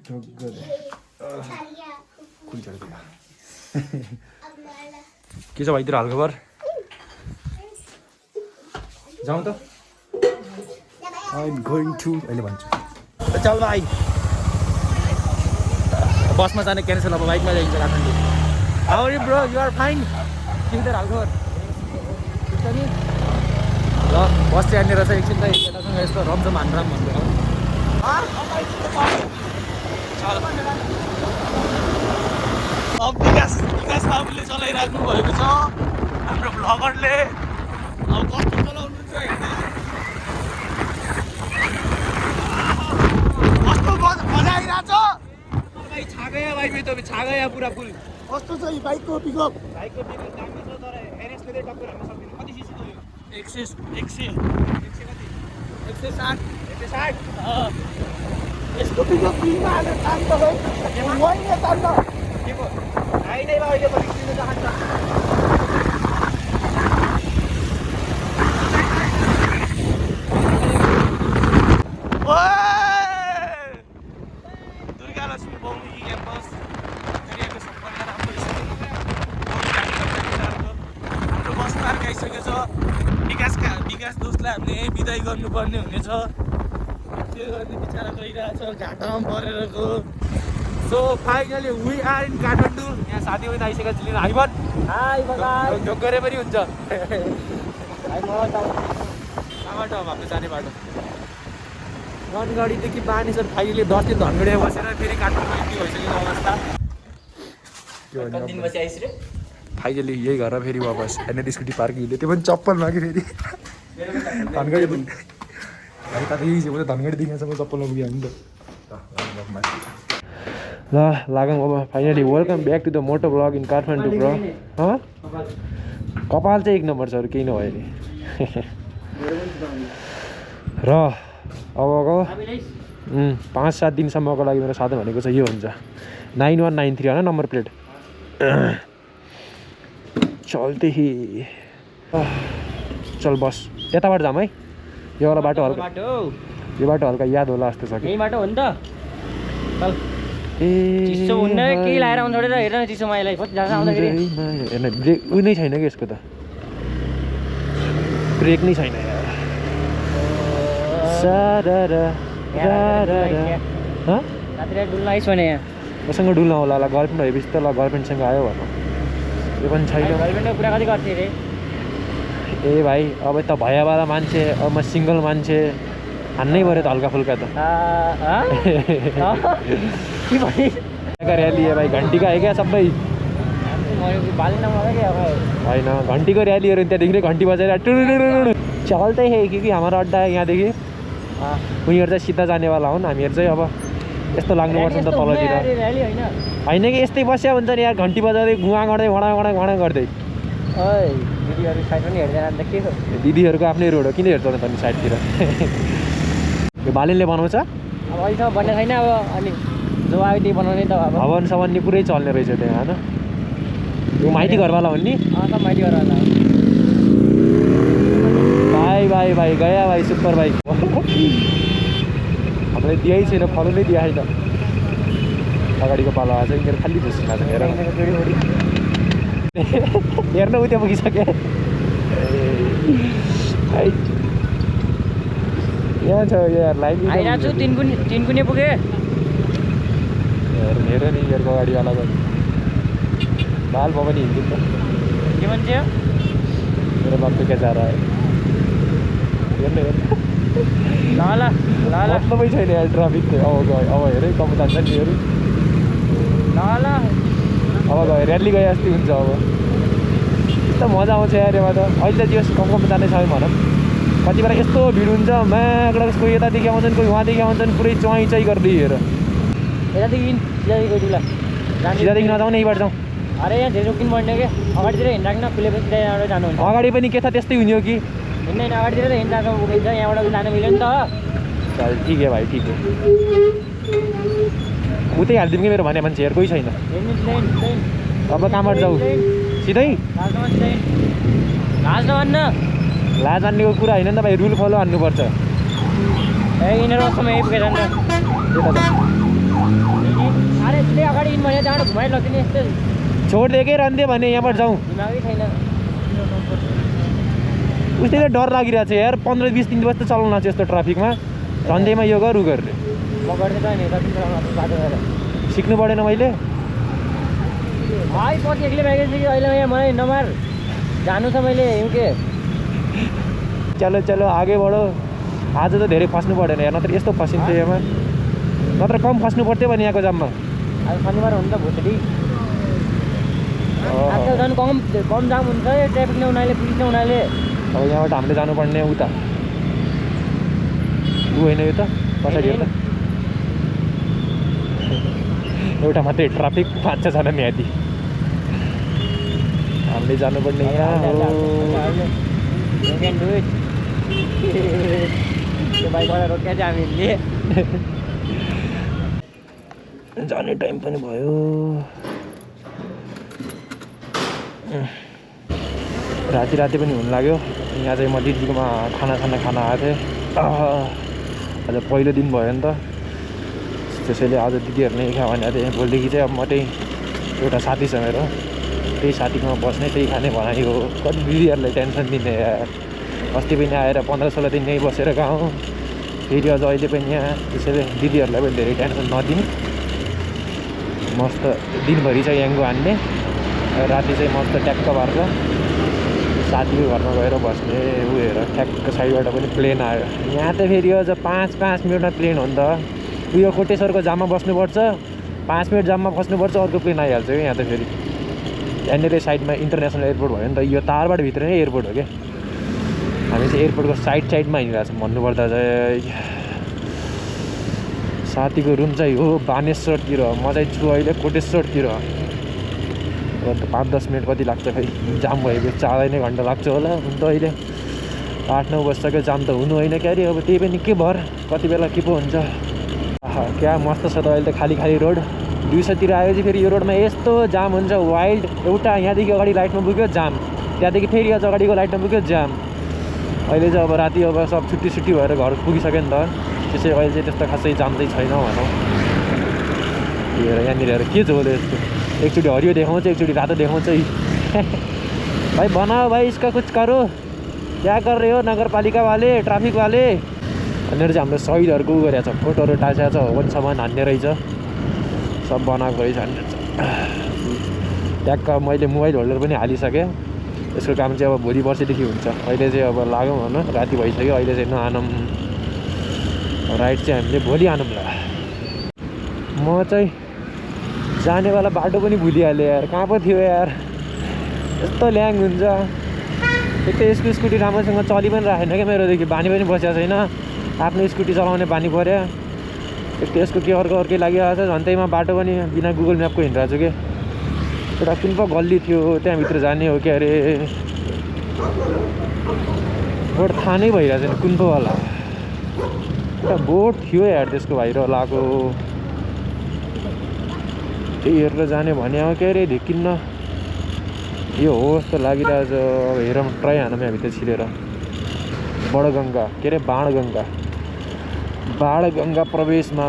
के छ भाइतिर हालखबर? जाउँ त I'm going to अहिले भन्छु चल भाइ बसमा जाने क्यान्सल अब बाइकमा जाइन्छ Kathmandu How are you bro? You are fine? के छ हालखबर? ल बस चाहिँ यहाँनिर चाहिँ एकछिन चाहिँ केटासँग यस्तो रमझम हान्राम भन्दै अब विकास बाबुले चलाइराख्नु भएको छ हाम्रो भ्लगरले अब कस्तो चलाउनुहुन्छ कस्तो मजा आइरहेछ भाइ छा गया भाइ मेरो त छा गया पुरा फुल कस्तो छ यो बाइकको पिकअप दामी छ तर एनएसले चाहिँ टक्कर हान्न सक्दैन कति सिसी हो यो 100 कति 160 यसको पिकअप पिनमा हालेर तान्छ भाइ वहीँ तान्छ के पो आइ नै अहिले पनि किन चाहन्छ दुर्गालक्ष्मी बहुमुखी क्याम्पस एरियाको सबभन्दा राम्रो स्कुल हाम्रो बस पार्क आइसकेको छ विकास दोस्तलाई हामीले यहीँ बिदाई गर्नुपर्ने हुनेछ त्यो गर्ने बिचरा गइरहेछ घाटामा परेरको so finally we are in Kathmandu यहाँ साथी पनि आइसकेको छ लिन हाइबन ढोक गरे पनि हुन्छ बाटो भएको जाने बाटो रनगढीदेखि बानेश्वर फाइनली 10 दिन धनगढीमा बसेर फेरि काठमाडौँ यति भइसकेको अवस्था फाइनली यही घर फेरि वापस एनएड स्कुटी पार्किङले त्यो पनि चप्पलमा कि फेरि धनगढी यही छ धनगढीदेखिसम्म चप्पलमा पुग्यो नि त ल लागौँ अब finally welcome back to the moto blog in Kathmandu bro कपाल चाहिँ 1 नम्बर छ अरू केही नभयो नि र अब 5-7 दिनसम्मको लागि मेरो साधन भनेको चाहिँ यो हुन्छ 9193 होइन नम्बर प्लेट चल्दै चल बस यताबाट जाऊँ है यो वाला बाटो हल्का यो बाटो हल्का याद होला जस्तो छ कि यही बाटो हो नि त चल चिसो हुन्न केही लाएर आउनु छोडेर हेर न चिसो माइलाई कति जान्छ आउँदाखेरि हेर्न ब्रेक उयो नै छैन कि यसको त ब्रेक नै छैन यार रातिर डुल्न आइस भने यहाँ मसँग डुल्न होला गर्लफ्रेन्ड भएपछि त ल गर्लफ्रेन्डसँग आयो भनौँ यो पनि छैन गर्लफ्रेन्डको कुरा कति गर्थ्यो अरे ए भाइ अब त भयावाला मान्छे अब म सिङ्गल मान्छे हान्नै पऱ्यो त हल्का फुल्का त के भने र्याली है भाइ घन्टीका है क्या सबै होइन घन्टीको र्यालीहरू त्यहाँदेखि घन्टी बजाएर चल्दै है कि हमारा अड्डा है यहाँदेखि उनीहरू चाहिँ सिधा जानेवाला हुन् हामीहरू चाहिँ अब यस्तो लाग्नुपर्छ नि त तलतिर होइन कि यस्तै बस्या हुन्छ नि यार घन्टी बजाउँदै गुवा गर्दै घडा गर्दै दिदीहरूको आफ्नै रोड हो किन हेर्छ त नि साइडतिर यो बालिनले बनाउँछ अब अहिलेसम्म भन्ने छैन अब अनि जो आयो त्यही बनाउने त अब भवन सवन नि पुरै चल्ने रहेछ त्यहाँ होइन यो माइती घरवाला हो नि सब माइती घरवाला भाइ गया भाइ सुपर भाइ हामीलाई दिएकै छैन फलो नै दिए छैन अगाडिको पालो आज यिनीहरू खालि झुसिना छ हेर हेर्न उता पुगिसके यहाँ छ यार लाइन आइरहेको छु तिन कुने पुगेँ हेर नि यिनीहरूको अगाडिवालाको बाल भयो पनि हिँड्दिन् त के भन्छ मेरो बाप्पे क्या जा रहा है हेर्नु ल मतलबै छैन यार ट्राफिक अब हेरै कम जान्छ निहरू ल अब गयो र्याली गए जस्तै हुन्छ अब यस्तो मजा आउँछ यार यसमा त अहिले त त्यो कम जाने छ भनौँ कति बेला यस्तो भिड हुन्छ माकडा कोही यतादेखि आउँछन् कोही उहाँदेखि आउँछन् पुरै चुहाइ गर्दै हेर यतादेखि सिधादेखि नजाउने यहीँबाट जाउँ अरे यहाँ धेरै रोकिनु पर्ने क्या अगाडितिर हिँड्राख्न खुलेपछि त्यहाँबाट जानुहुन्छ अगाडि पनि के छ त्यस्तै हुने हो कि हिँड्दैन अगाडितिर त हिँड्दा पुगिन्छ यहाँबाट जानु मिल्यो नि त चल ठिक है भाइ ठिक है उतै हालिदिउँ कि मेरो भने मान्छेहरू कोही छैन अब कहाँबाट जाऊ सिधै लाज नमान्न लाज मान्नेको कुरा होइन नि त भाइ रुल फलो हान्नुपर्छ ए यिनीहरू वास्तवमा यही पुगेर नि त अरे त्यही अगाडि इन भने त्यहाँबाट घुमाइ लग्ने यस्तो छोडिदिएकै रहन्थ्यो भने यहाँबाट जाउँ दिमागै छैन उस्तै त डर लागिरहेको छ यार 15-20 दिन जस्तो चलाउन छ यस्तो ट्राफिकमा झन्डैमा यो गर उ गर्ने म गर्दै त नि कति बाटो गएर सिक्नु परेन मैले भाइ पछि एक्लै भइगएछ कि अहिले यहाँ मलाई नमार जानु छ मैले युके चलो चलो आगे बढो आज त धेरै फस्नु परेन यार नत्र यस्तो फसिन्थ्यो यसमा नत्र कम फस्नु पर्थ्यो भने यहाँको जाममा आज शनिबार हुन्छ भोलि आजकल झन् कम जाम हुन्छ यो ट्राफिक नै उनीहरूले पुलिस नै उनीहरूले अब यहाँबाट हामीले जानुपर्ने उता ऊ होइन यो त पछाडि हेर्दा एउटा मात्रै ट्राफिक 5-6 जना म्यादी हामीले जानुपर्ने यहाँ हो You can do it. त्यो बाइकबाट रोक्या चाहिँ हामीले जाने टाइम पनि भयो राति राति पनि हुन लाग्यो यहाँ चाहिँ म दिदीकोमा खाना खान आएको थिएँ आज पहिलो दिन भयो नि त त्यसैले आज दिदीहरूले खा भनेको थिएँ भोलिदेखि चाहिँ अब म त्यही एउटा साथी छ मेरो त्यही साथीकोमा बस्ने त्यही खाने भनाइ हो कति दिदीहरूलाई टेन्सन दिने यार अस्ति पनि आएर 15-16 दिन यहीँ बसेर गएँ फेरि अझ अहिले पनि यहाँ त्यसैले दिदीहरूलाई पनि धेरै टेन्सन नदिने मस्त दिनभरि चाहिँ याङ्गो हान्ने राति चाहिँ मस्त ट्याक्क पार्छ साथीको घरमा गएर बस्ने ऊ हेर ठ्याक्क साइडबाट पनि प्लेन आयो यहाँ त फेरि अझ 5 मिनटमा प्लेन हो नि त उयो कोटेश्वरको जाममा बस्नुपर्छ 5 मिनट जाममा फस्नुपर्छ अर्को प्लेन आइहाल्छ क्या यहाँ त फेरि यहाँनिर साइडमा इन्टरनेसनल एयरपोर्ट भयो नि त यो तारबाट भित्र नै एयरपोर्ट हो क्या हामी चाहिँ एयरपोर्टको साइडमा हिँडिरहेको छौँ भन्नुपर्दा चाहिँ साथीको रुम चाहिँ हो बानेश्वरतिर म चाहिँ छु अहिले कोटेश्वरतिर 5-10 मिनट कति लाग्छ खै जाम भएको 4 घन्टा लाग्छ होला हुन त अहिले 8-9 बजिसक्यो जाम त हुनु होइन क्या अरे अब त्यही पनि के भर कति बेला के पो हुन्छ क्या मस्त छ त अहिले त खाली रोड 200तिर आएपछि फेरि यो रोडमा यस्तो जाम हुन्छ वाइल्ड एउटा यहाँदेखि अगाडि लाइटमा पुग्यो जाम त्यहाँदेखि फेरि अझ अगाडिको लाइटमा पुग्यो जाम अहिले चाहिँ अब राति अब सब छुट्टी भएर घर पुगिसक्यो नि त त्यसै अहिले चाहिँ त्यस्तो खासै जाम चाहिँ छैन भनौँ हेर यहाँनिर हेर के छ होला यस्तो एकचोटि हरियो देखाउँछ एकचोटि रातो देखाउँछ भाइ बनाओ भाइ इसका कुछ करो क्या कर रहे हो नगरपालिका वाले ट्राफिक वाले भनेर चाहिँ हाम्रो शहीदहरूको उ गरेको छ फोटोहरू टाँसेको छ हवन सामान हान्ने रहेछ सब बनाएको रहेछ ट्याक्क मैले मोबाइल होल्डर पनि हालिसकेँ यसको काम चाहिँ अब भोलि पर्सिदेखि हुन्छ अहिले चाहिँ अब लागौँ भनौँ राति भइसक्यो अहिले चाहिँ नआनौँ राइड चाहिँ हामीले भोलि आनौँ ल म चाहिँ जानेवाला बाटो पनि भुलिहालेँ यार कहाँ पो थियो यार यस्तो ल्याङ हुन्छ एक त यसको स्कुटी राम्रोसँग चलि पनि राखेन क्या मेरोदेखि बानी पनि बसेको छैन आफ्नो स्कुटी चलाउने बानी पऱ्यो एक त यसको के अर्कै लागिरहेको छ झन्टैमा बाटो पनि बिना गुगल म्यापको हिँडिरहेको छु कि एउटा कुन पो गल्ली थियो त्यहाँभित्र जाने हो क्या अरे बोट थाहा नै भइरहेको छैन कुन पो होला एउटा बोट थियो यार त्यसको बाहिर लाएको त्यही हेरेर जाने भने हो क्या अरे ढिक्किन्न यो हो जस्तो लागिरहेछ अब हेरौँ ट्राई हानौँ यहाँभित्र छिरेर बडगङ्गा के अरे बाणगङ्गा प्रवेशमा